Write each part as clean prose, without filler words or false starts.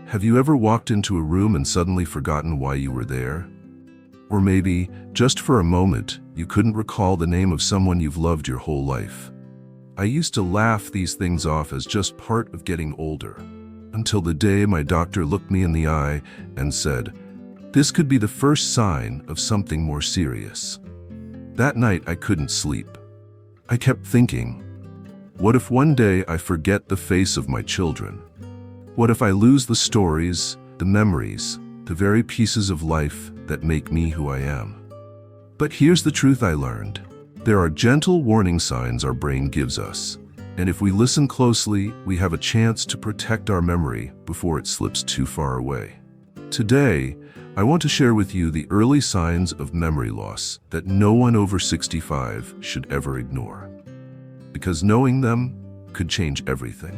Have you ever walked into a room and suddenly forgotten why you were there? Or maybe, just for a moment, you couldn't recall the name of someone you've loved your whole life. I used to laugh these things off as just part of getting older, until the day my doctor looked me in the eye and said, "This could be the first sign of something more serious." That night I couldn't sleep. I kept thinking, what if one day I forget the face of my children? What if I lose the stories, the memories, the very pieces of life that make me who I am? But here's the truth I learned. There are gentle warning signs our brain gives us, and if we listen closely, we have a chance to protect our memory before it slips too far away. Today, I want to share with you the early signs of memory loss that no one over 65 should ever ignore. Because knowing them could change everything.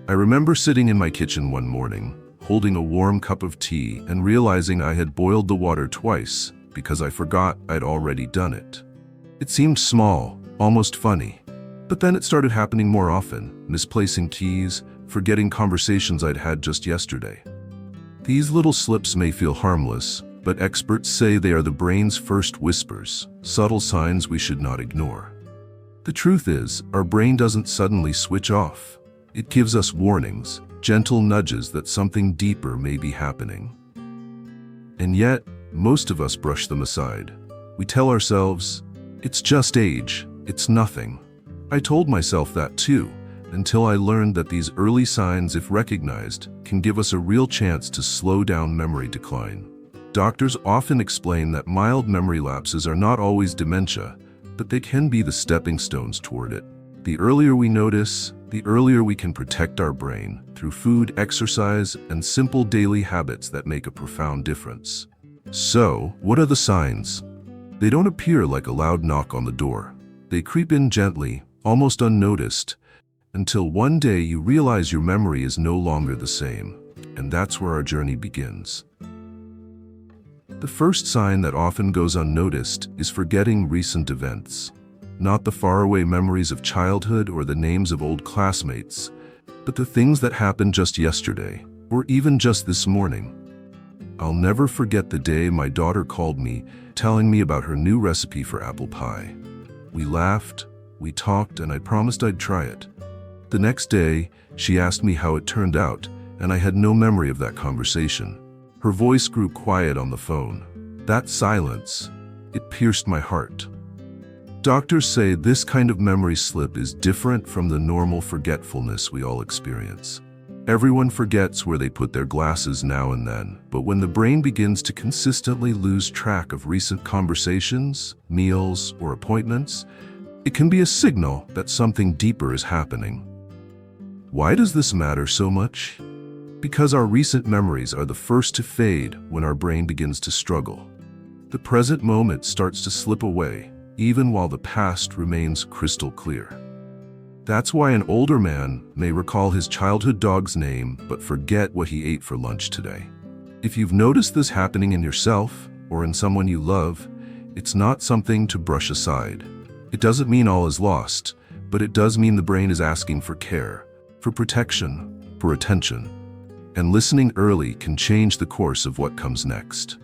I remember sitting in my kitchen one morning, holding a warm cup of tea and realizing I had boiled the water twice because I forgot I'd already done it. It seemed small, almost funny. But then it started happening more often, misplacing keys, forgetting conversations I'd had just yesterday. These little slips may feel harmless, but experts say they are the brain's first whispers, subtle signs we should not ignore. The truth is, our brain doesn't suddenly switch off. It gives us warnings, gentle nudges that something deeper may be happening. And yet, most of us brush them aside. We tell ourselves, "It's just age, it's nothing." I told myself that too, until I learned that these early signs, if recognized, can give us a real chance to slow down memory decline. Doctors often explain that mild memory lapses are not always dementia, but they can be the stepping stones toward it. The earlier we notice, the earlier we can protect our brain through food, exercise, and simple daily habits that make a profound difference. So, what are the signs? They don't appear like a loud knock on the door. They creep in gently, almost unnoticed, until one day you realize your memory is no longer the same, and that's where our journey begins. The first sign that often goes unnoticed is forgetting recent events. Not the faraway memories of childhood or the names of old classmates, but the things that happened just yesterday, or even just this morning. I'll never forget the day my daughter called me, telling me about her new recipe for apple pie. We laughed, we talked, and I promised I'd try it. The next day, she asked me how it turned out, and I had no memory of that conversation. Her voice grew quiet on the phone. That silence, it pierced my heart. Doctors say this kind of memory slip is different from the normal forgetfulness we all experience. Everyone forgets where they put their glasses now and then, but when the brain begins to consistently lose track of recent conversations, meals, or appointments, it can be a signal that something deeper is happening. Why does this matter so much? Because our recent memories are the first to fade when our brain begins to struggle. The present moment starts to slip away, even while the past remains crystal clear. That's why an older man may recall his childhood dog's name but forget what he ate for lunch today. If you've noticed this happening in yourself or in someone you love, it's not something to brush aside. It doesn't mean all is lost, but it does mean the brain is asking for care, for protection, for attention. And listening early can change the course of what comes next.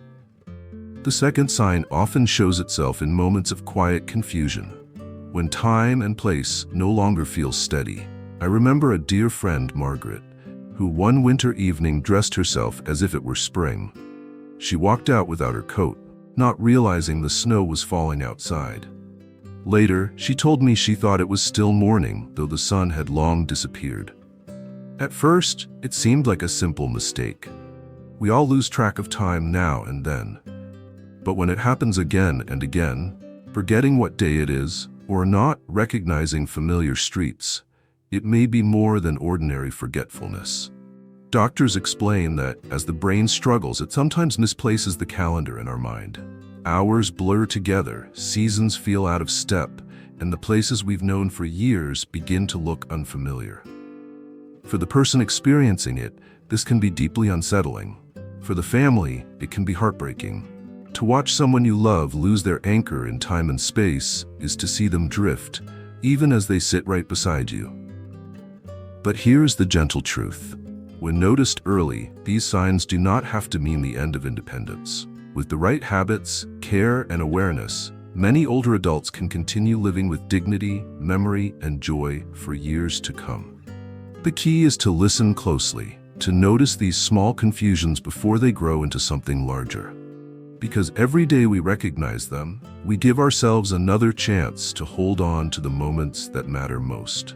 The second sign often shows itself in moments of quiet confusion, when time and place no longer feel steady. I remember a dear friend, Margaret, who one winter evening dressed herself as if it were spring. She walked out without her coat, not realizing the snow was falling outside. Later, she told me she thought it was still morning, though the sun had long disappeared. At first, it seemed like a simple mistake. We all lose track of time now and then. But when it happens again and again, forgetting what day it is, or not recognizing familiar streets, it may be more than ordinary forgetfulness. Doctors explain that as the brain struggles, it sometimes misplaces the calendar in our mind. Hours blur together, seasons feel out of step, and the places we've known for years begin to look unfamiliar. For the person experiencing it, this can be deeply unsettling. For the family, it can be heartbreaking. To watch someone you love lose their anchor in time and space is to see them drift, even as they sit right beside you. But here's the gentle truth. When noticed early, these signs do not have to mean the end of independence. With the right habits, care, and awareness, many older adults can continue living with dignity, memory, and joy for years to come. The key is to listen closely, to notice these small confusions before they grow into something larger. Because every day we recognize them, we give ourselves another chance to hold on to the moments that matter most.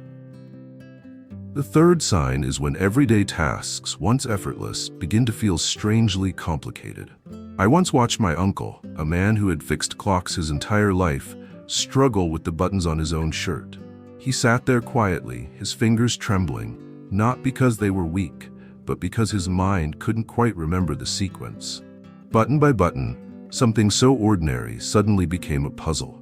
The third sign is when everyday tasks, once effortless, begin to feel strangely complicated. I once watched my uncle, a man who had fixed clocks his entire life, struggle with the buttons on his own shirt. He sat there quietly, his fingers trembling, not because they were weak, but because his mind couldn't quite remember the sequence. Button by button, something so ordinary suddenly became a puzzle.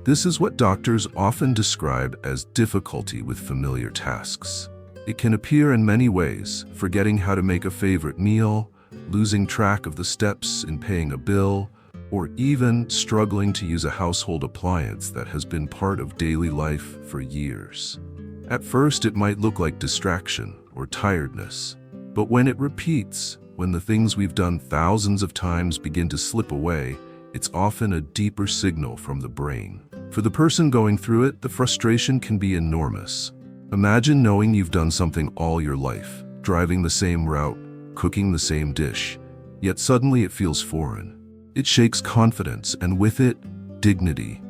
This is what doctors often describe as difficulty with familiar tasks. It can appear in many ways: forgetting how to make a favorite meal, losing track of the steps in paying a bill, or even struggling to use a household appliance that has been part of daily life for years. At first, it might look like distraction or tiredness, but when it repeats, when the things we've done thousands of times begin to slip away, it's often a deeper signal from the brain. For the person going through it, the frustration can be enormous. Imagine knowing you've done something all your life, driving the same route, cooking the same dish, yet suddenly it feels foreign. It shakes confidence, and with it, dignity.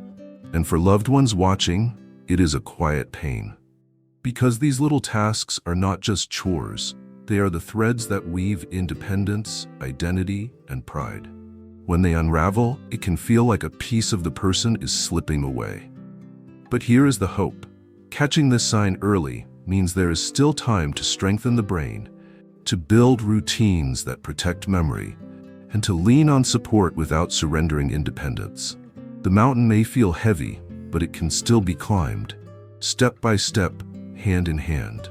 And for loved ones watching, it is a quiet pain. Because these little tasks are not just chores, they are the threads that weave independence, identity, and pride. When they unravel, it can feel like a piece of the person is slipping away. But here is the hope. Catching this sign early means there is still time to strengthen the brain, to build routines that protect memory, and to lean on support without surrendering independence. The mountain may feel heavy, but it can still be climbed, step by step, hand in hand.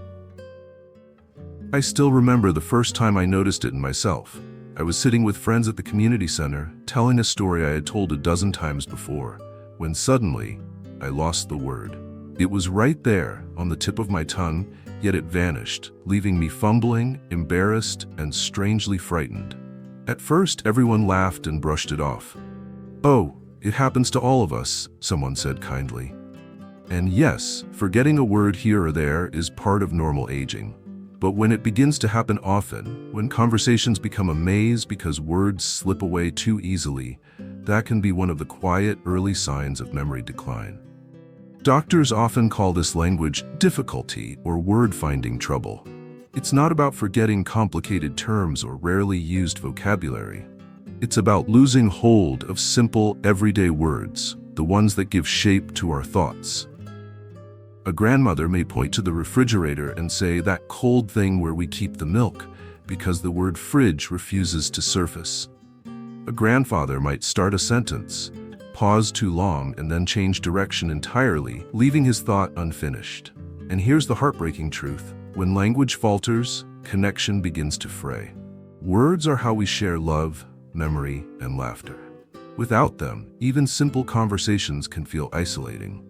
I still remember the first time I noticed it in myself. I was sitting with friends at the community center, telling a story I had told a dozen times before, when suddenly, I lost the word. It was right there, on the tip of my tongue, yet it vanished, leaving me fumbling, embarrassed, and strangely frightened. At first, everyone laughed and brushed it off. "Oh, it happens to all of us," someone said kindly. And yes, forgetting a word here or there is part of normal aging. But when it begins to happen often, when conversations become a maze because words slip away too easily, that can be one of the quiet, early signs of memory decline. Doctors often call this language difficulty or word-finding trouble. It's not about forgetting complicated terms or rarely used vocabulary. It's about losing hold of simple, everyday words, the ones that give shape to our thoughts. A grandmother may point to the refrigerator and say, "That cold thing where we keep the milk," because the word fridge refuses to surface. A grandfather might start a sentence, pause too long, and then change direction entirely, leaving his thought unfinished. And here's the heartbreaking truth. When language falters, connection begins to fray. Words are how we share love, memory, and laughter. Without them, even simple conversations can feel isolating.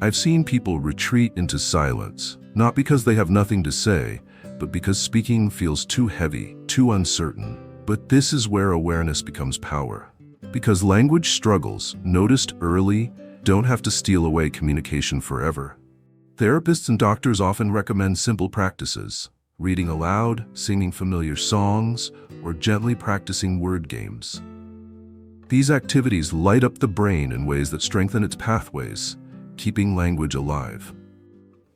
I've seen people retreat into silence, not because they have nothing to say, but because speaking feels too heavy, too uncertain. But this is where awareness becomes power. Because language struggles, noticed early, don't have to steal away communication forever. Therapists and doctors often recommend simple practices: reading aloud, singing familiar songs, or gently practicing word games. These activities light up the brain in ways that strengthen its pathways, keeping language alive.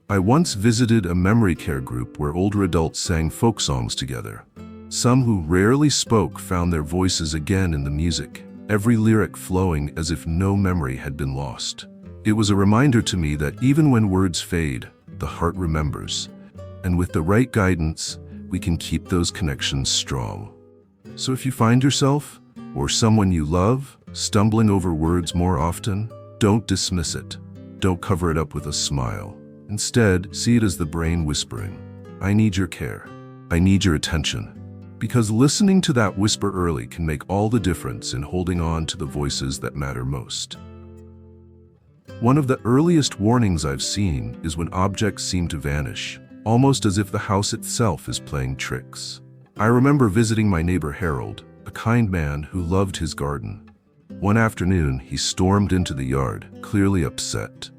I once visited a memory care group where older adults sang folk songs together. Some who rarely spoke found their voices again in the music, every lyric flowing as if no memory had been lost. It was a reminder to me that even when words fade, the heart remembers. And with the right guidance, we can keep those connections strong. So if you find yourself, or someone you love, stumbling over words more often, don't dismiss it. Don't cover it up with a smile. Instead, see it as the brain whispering, "I need your care. I need your attention." Because listening to that whisper early can make all the difference in holding on to the voices that matter most. One of the earliest warnings I've seen is when objects seem to vanish. almost as if the house itself is playing tricks. I remember visiting my neighbor Harold, a kind man who loved his garden. One afternoon, he stormed into the yard, clearly upset.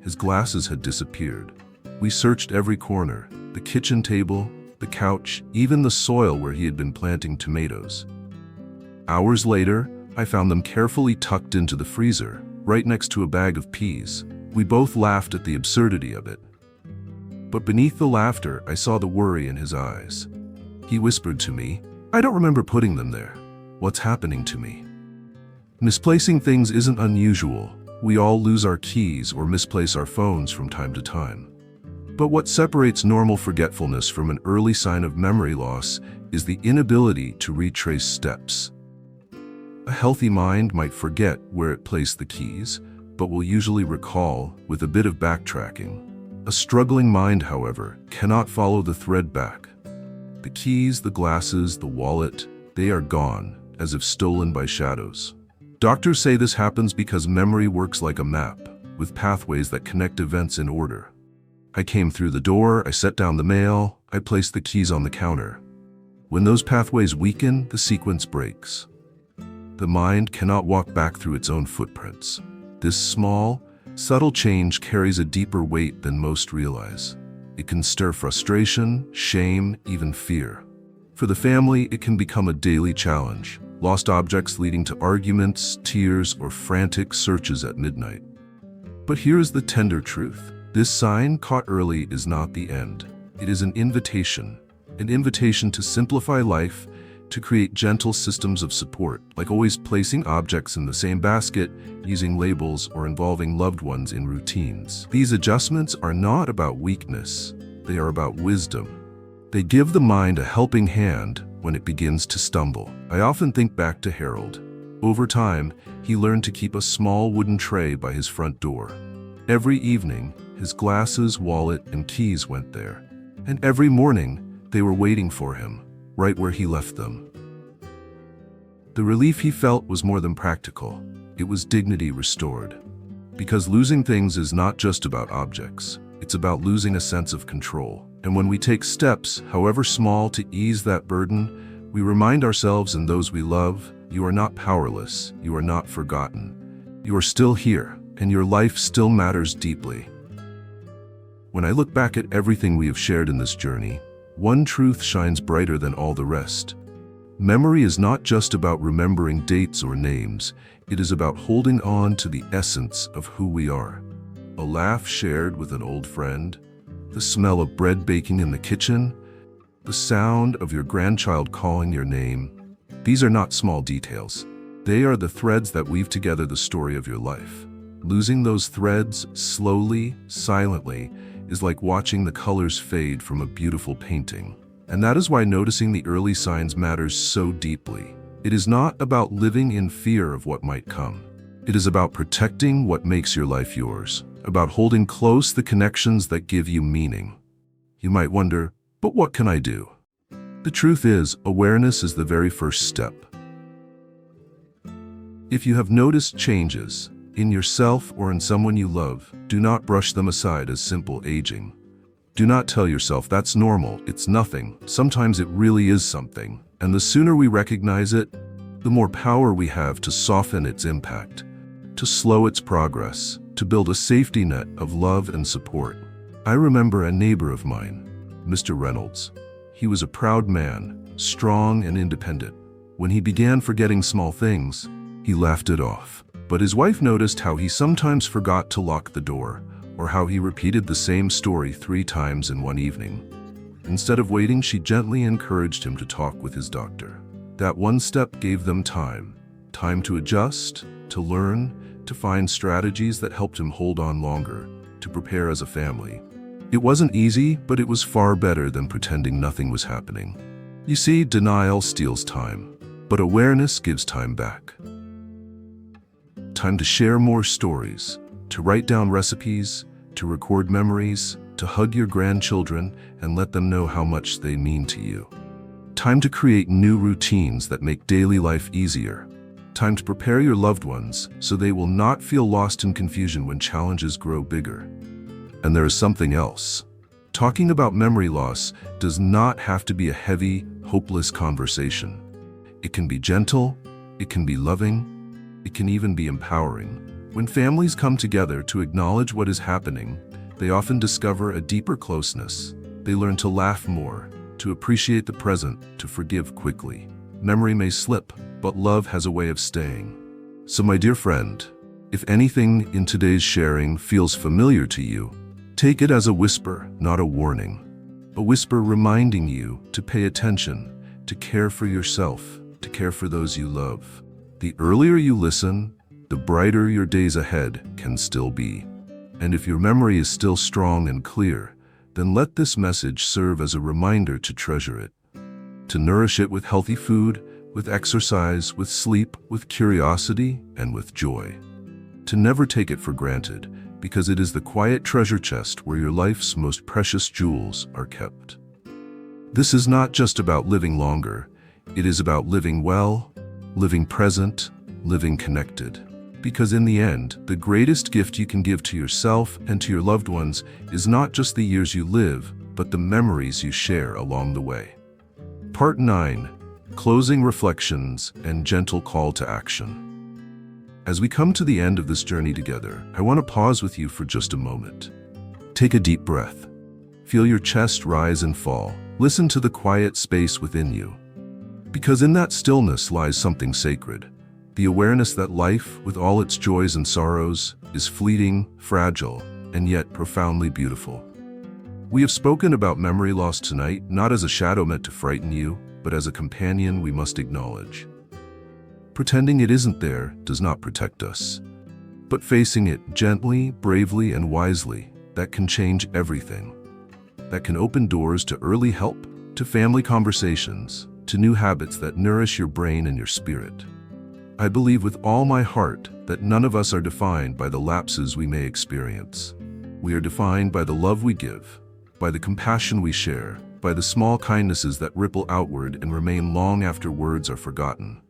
His glasses had disappeared. We searched every corner, the kitchen table, the couch, even the soil where he had been planting tomatoes. Hours later, I found them carefully tucked into the freezer, right next to a bag of peas. We both laughed at the absurdity of it. But beneath the laughter, I saw the worry in his eyes. He whispered to me, "I don't remember putting them there. What's happening to me?" Misplacing things isn't unusual. We all lose our keys or misplace our phones from time to time. But what separates normal forgetfulness from an early sign of memory loss is the inability to retrace steps. A healthy mind might forget where it placed the keys, but will usually recall with a bit of backtracking. A struggling mind, however, cannot follow the thread back. The keys, the glasses, the wallet, they are gone, as if stolen by shadows. Doctors say this happens because memory works like a map, with pathways that connect events in order. I came through the door, I set down the mail, I placed the keys on the counter. When those pathways weaken, the sequence breaks. The mind cannot walk back through its own footprints. This small, subtle change carries a deeper weight than most realize. It can stir frustration, shame, even fear. For the family, it can become a daily challenge. Lost objects leading to arguments, tears, or frantic searches at midnight. But here is the tender truth. This sign, caught early, is not the end. It is an invitation to simplify life, to create gentle systems of support, like always placing objects in the same basket, using labels, or involving loved ones in routines. These adjustments are not about weakness, they are about wisdom. They give the mind a helping hand when it begins to stumble. I often think back to Harold. Over time, he learned to keep a small wooden tray by his front door. Every evening, his glasses, wallet, and keys went there. And every morning, they were waiting for him, right where he left them. The relief he felt was more than practical. It was dignity restored. Because losing things is not just about objects. It's about losing a sense of control. And when we take steps, however small, to ease that burden, we remind ourselves and those we love, you are not powerless, you are not forgotten. You are still here, and your life still matters deeply. When I look back at everything we have shared in this journey, one truth shines brighter than all the rest. Memory is not just about remembering dates or names, it is about holding on to the essence of who we are. A laugh shared with an old friend, the smell of bread baking in the kitchen, the sound of your grandchild calling your name. These are not small details. They are the threads that weave together the story of your life. Losing those threads slowly, silently, is like watching the colors fade from a beautiful painting. And that is why noticing the early signs matters so deeply. It is not about living in fear of what might come. It is about protecting what makes your life yours, about holding close the connections that give you meaning. You might wonder, but what can I do? The truth is, awareness is the very first step. If you have noticed changes, in yourself or in someone you love, do not brush them aside as simple aging. Do not tell yourself that's normal, it's nothing. Sometimes it really is something. And the sooner we recognize it, the more power we have to soften its impact, to slow its progress, to build a safety net of love and support. I remember a neighbor of mine, Mr. Reynolds. He was a proud man, strong and independent. When he began forgetting small things, he laughed it off. But his wife noticed how he sometimes forgot to lock the door, or how he repeated the same story 3 times in one evening. Instead of waiting, she gently encouraged him to talk with his doctor. That one step gave them time to adjust, to learn, to find strategies that helped him hold on longer, to prepare as a family. It wasn't easy, but it was far better than pretending nothing was happening. You see, denial steals time, but awareness gives time back. Time to share more stories, to write down recipes, to record memories, to hug your grandchildren and let them know how much they mean to you. Time to create new routines that make daily life easier. Time to prepare your loved ones so they will not feel lost in confusion when challenges grow bigger. And there is something else. Talking about memory loss does not have to be a heavy, hopeless conversation. It can be gentle, it can be loving, it can even be empowering. When families come together to acknowledge what is happening, they often discover a deeper closeness. They learn to laugh more, to appreciate the present, to forgive quickly. Memory may slip, but love has a way of staying. So my dear friend, if anything in today's sharing feels familiar to you, take it as a whisper, not a warning. A whisper reminding you to pay attention, to care for yourself, to care for those you love. The earlier you listen, the brighter your days ahead can still be. And if your memory is still strong and clear, then let this message serve as a reminder to treasure it, to nourish it with healthy food, with exercise, with sleep, with curiosity, and with joy. To never take it for granted, because it is the quiet treasure chest where your life's most precious jewels are kept. This is not just about living longer, it is about living well, living present, living connected. Because in the end, the greatest gift you can give to yourself and to your loved ones is not just the years you live, but the memories you share along the way. Part 9. Closing reflections and gentle call to action. As we come to the end of this journey together, I want to pause with you for just a moment. Take a deep breath. Feel your chest rise and fall. Listen to the quiet space within you. Because in that stillness lies something sacred. The awareness that life, with all its joys and sorrows, is fleeting, fragile, and yet profoundly beautiful. We have spoken about memory loss tonight, not as a shadow meant to frighten you, but as a companion we must acknowledge. Pretending it isn't there does not protect us, but facing it gently, bravely, and wisely, that can change everything. That can open doors to early help, to family conversations, to new habits that nourish your brain and your spirit. I believe with all my heart that none of us are defined by the lapses we may experience. We are defined by the love we give, by the compassion we share, by the small kindnesses that ripple outward and remain long after words are forgotten.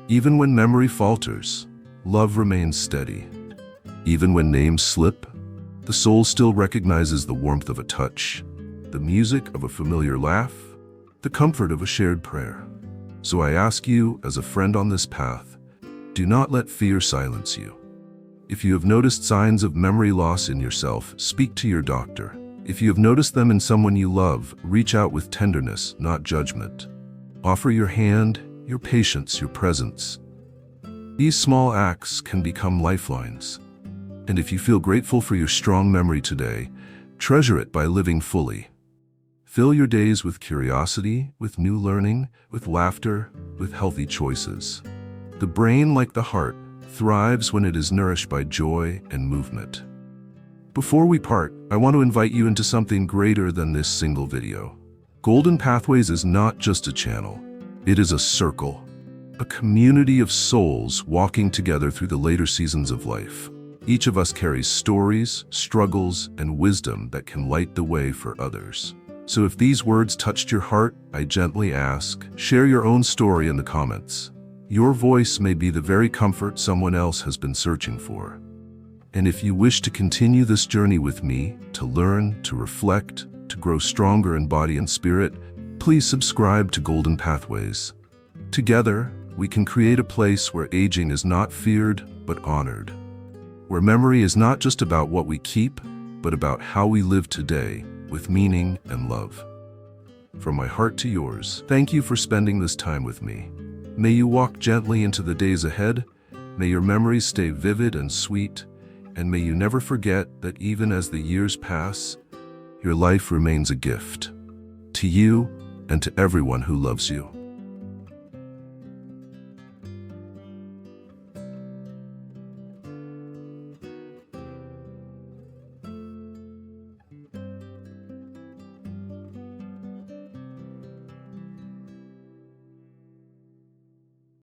Even when memory falters, love remains steady. Even when names slip, the soul still recognizes the warmth of a touch, the music of a familiar laugh, the comfort of a shared prayer. So I ask you, as a friend on this path, do not let fear silence you. If you have noticed signs of memory loss in yourself, speak to your doctor. If you have noticed them in someone you love, reach out with tenderness, not judgment. Offer your hand, your patience, your presence. These small acts can become lifelines. And if you feel grateful for your strong memory today, treasure it by living fully. Fill your days with curiosity, with new learning, with laughter, with healthy choices. The brain, like the heart, thrives when it is nourished by joy and movement. Before we part, I want to invite you into something greater than this single video. Golden Pathways is not just a channel. It is a circle, a community of souls walking together through the later seasons of life. Each of us carries stories, struggles, and wisdom that can light the way for others. So if these words touched your heart, I gently ask, share your own story in the comments. Your voice may be the very comfort someone else has been searching for. And if you wish to continue this journey with me, to learn, to reflect, to grow stronger in body and spirit, please subscribe to Golden Pathways. Together, we can create a place where aging is not feared, but honored. Where memory is not just about what we keep, but about how we live today, with meaning and love. From my heart to yours, thank you for spending this time with me. May you walk gently into the days ahead, may your memories stay vivid and sweet, and may you never forget that even as the years pass, your life remains a gift. To you and to everyone who loves you.